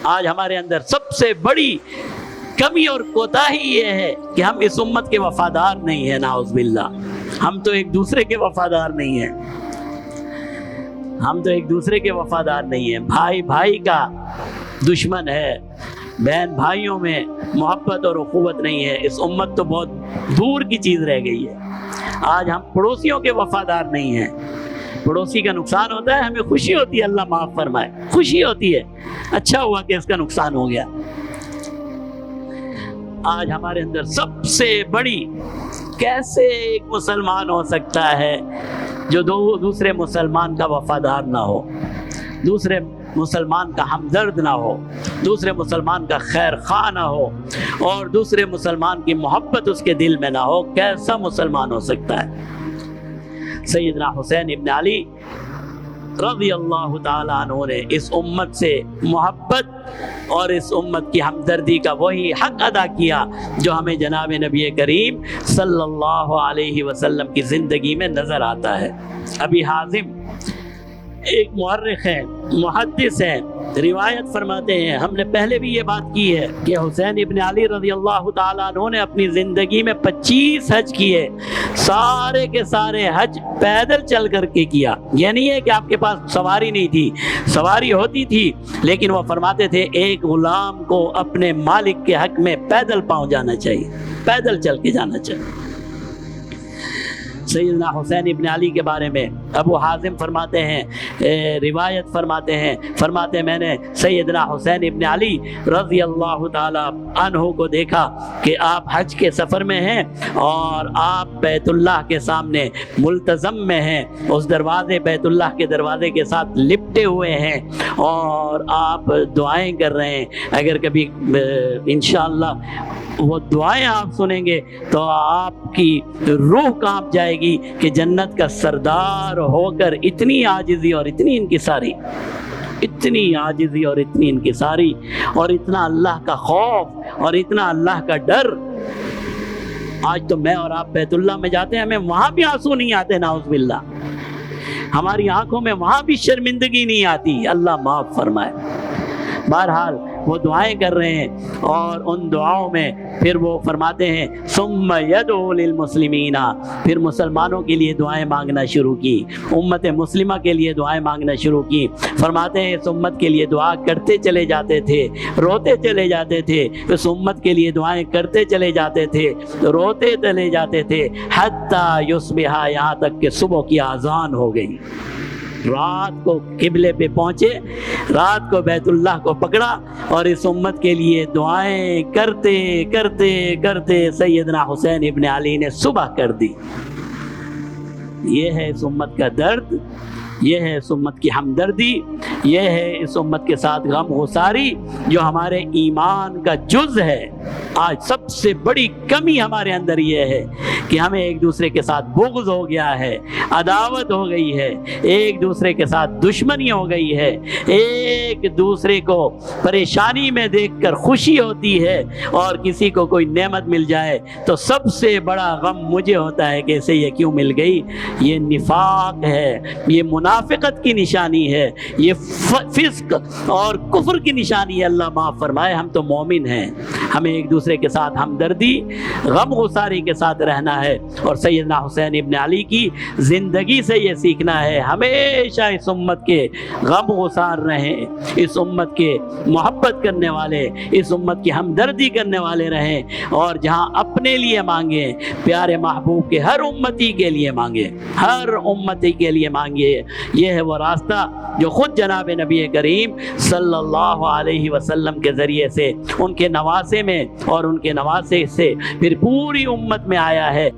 آج ہمارے اندر سب سے بڑی کمی اور کوتاہی یہ ہے کہ ہم اس امت کے وفادار نہیں ہیں، نعوذ باللہ۔ ہم تو ایک دوسرے کے وفادار نہیں ہیں، ہم تو ایک دوسرے کے وفادار نہیں ہیں۔ بھائی بھائی کا دشمن ہے، بہن بھائیوں میں محبت اور اخوت نہیں ہے۔ اس امت تو بہت دور کی چیز رہ گئی ہے۔ آج ہم پڑوسیوں کے وفادار نہیں ہیں۔ پڑوسی کا نقصان ہوتا ہے، ہمیں خوشی ہوتی ہے، اللہ معاف فرمائے، خوشی ہوتی ہے، اچھا ہوا کہ اس کا نقصان ہو گیا۔ آج ہمارے اندر سب سے بڑی، کیسے ایک مسلمان ہو سکتا ہے جو دوسرے مسلمان کا وفادار نہ ہو، دوسرے مسلمان کا ہمدرد نہ ہو، دوسرے مسلمان کا خیر خواہ نہ ہو، اور دوسرے مسلمان کی محبت اس کے دل میں نہ ہو؟ کیسا مسلمان ہو سکتا ہے؟ سیدنا حسین ابن علی رضی اللہ تعالیٰ عنہ نے اس امت سے محبت اور اس امت کی ہمدردی کا وہی حق ادا کیا جو ہمیں جناب نبی کریم صلی اللہ علیہ وسلم کی زندگی میں نظر آتا ہے۔ ابی حازم ایک مورخ ہیں، محدث ہیں، روایت فرماتے ہیں، ہم نے پہلے بھی یہ بات کی ہے کہ حسین ابن علی رضی اللہ تعالیٰ عنہ نے اپنی زندگی میں 25 حج کیے، سارے کے سارے حج پیدل چل کر کے کیا۔ یہ نہیں ہے کہ آپ کے پاس سواری نہیں تھی، سواری ہوتی تھی، لیکن وہ فرماتے تھے ایک غلام کو اپنے مالک کے حق میں پیدل پاؤں جانا چاہیے، پیدل چل کے جانا چاہیے۔ سیدنا حسین ابن علی کے بارے میں ابو حازم فرماتے ہیں، روایت فرماتے ہیں میں نے سیدنا حسین ابن علی رضی اللہ تعالی عنہ کو دیکھا کہ آپ حج کے سفر میں ہیں اور آپ بیت اللہ کے سامنے ملتزم میں ہیں، اس دروازے، بیت اللہ کے دروازے کے ساتھ لپٹے ہوئے ہیں اور آپ دعائیں کر رہے ہیں۔ اگر کبھی انشاءاللہ وہ دعائیں آپ سنیں گے تو آپ کی روح کانپ جائے گی کہ جنت کا سردار ہو کر اتنی عاجزی اور اتنی انکساری، اتنی عاجزی اور اتنی انکساری، اور اتنا اللہ کا خوف اور اتنا اللہ کا ڈر۔ آج تو میں اور آپ بیت اللہ میں جاتے ہیں، ہمیں وہاں بھی آنسو نہیں آتے، نعوذ باللہ، ہماری آنکھوں میں وہاں بھی شرمندگی نہیں آتی، اللہ معاف فرمائے۔ بہرحال وہ دعائیں کر رہے ہیں اور ان دعاؤں میں پھر وہ فرماتے ہیں ثم یدعو للمسلمین، پھر مسلمانوں کے لیے دعائیں مانگنا شروع کی، امت مسلمہ کے لیے دعائیں مانگنا شروع کی۔ فرماتے ہیں اس امت کے لیے دعا کرتے چلے جاتے تھے، روتے چلے جاتے تھے، اس امت کے لیے دعائیں کرتے چلے جاتے تھے، روتے چلے جاتے تھے، حتی یصبح، یہاں تک کہ صبح کی اذان ہو گئی۔ رات کو قبلے پہ پہنچے، رات کو بیت اللہ کو پکڑا اور اس امت کے لیے دعائیں کرتے کرتے کرتے سیدنا حسین ابن علی نے صبح کر دی۔ یہ ہے اس امت کا درد، یہ ہے اس امت کی ہمدردی، یہ ہے اس امت کے ساتھ غم گساری جو ہمارے ایمان کا جز ہے۔ آج سب سے بڑی کمی ہمارے اندر یہ ہے کہ ہمیں ایک دوسرے کے ساتھ بغض ہو گیا ہے، عداوت ہو گئی ہے، ایک دوسرے کے ساتھ دشمنی ہو گئی ہے، ایک دوسرے کو پریشانی میں دیکھ کر خوشی ہوتی ہے، اور کسی کو کوئی نعمت مل جائے تو سب سے بڑا غم مجھے ہوتا ہے کہ اسے یہ کیوں مل گئی۔ یہ نفاق ہے، یہ منافقت کی نشانی ہے، یہ فسق اور کفر کی نشانی ہے۔ اللہ معاف فرمائے، ہم تو مومن ہیں، ہمیں ایک دوسرے کے ساتھ ہمدردی، غم گساری کے ساتھ رہنا ہے، اور سیدنا حسین ابن علی کی زندگی سے یہ سیکھنا ہے۔ ہمیشہ اس امت کے غم گسار رہیں، اس امت کے محبت کرنے والے، اس امت کی ہمدردی کرنے والے رہیں، اور جہاں اپنے لیے مانگیں، پیارے محبوب کے ہر امتی کے لیے مانگیں، ہر امتی کے لیے مانگیں۔ یہ ہے وہ راستہ جو خود جناب نبی کریم صلی اللہ علیہ وسلم کے ذریعے سے، ان کے نواسے میں اور ان کے نواسے سے پھر پوری امت میں آیا ہے۔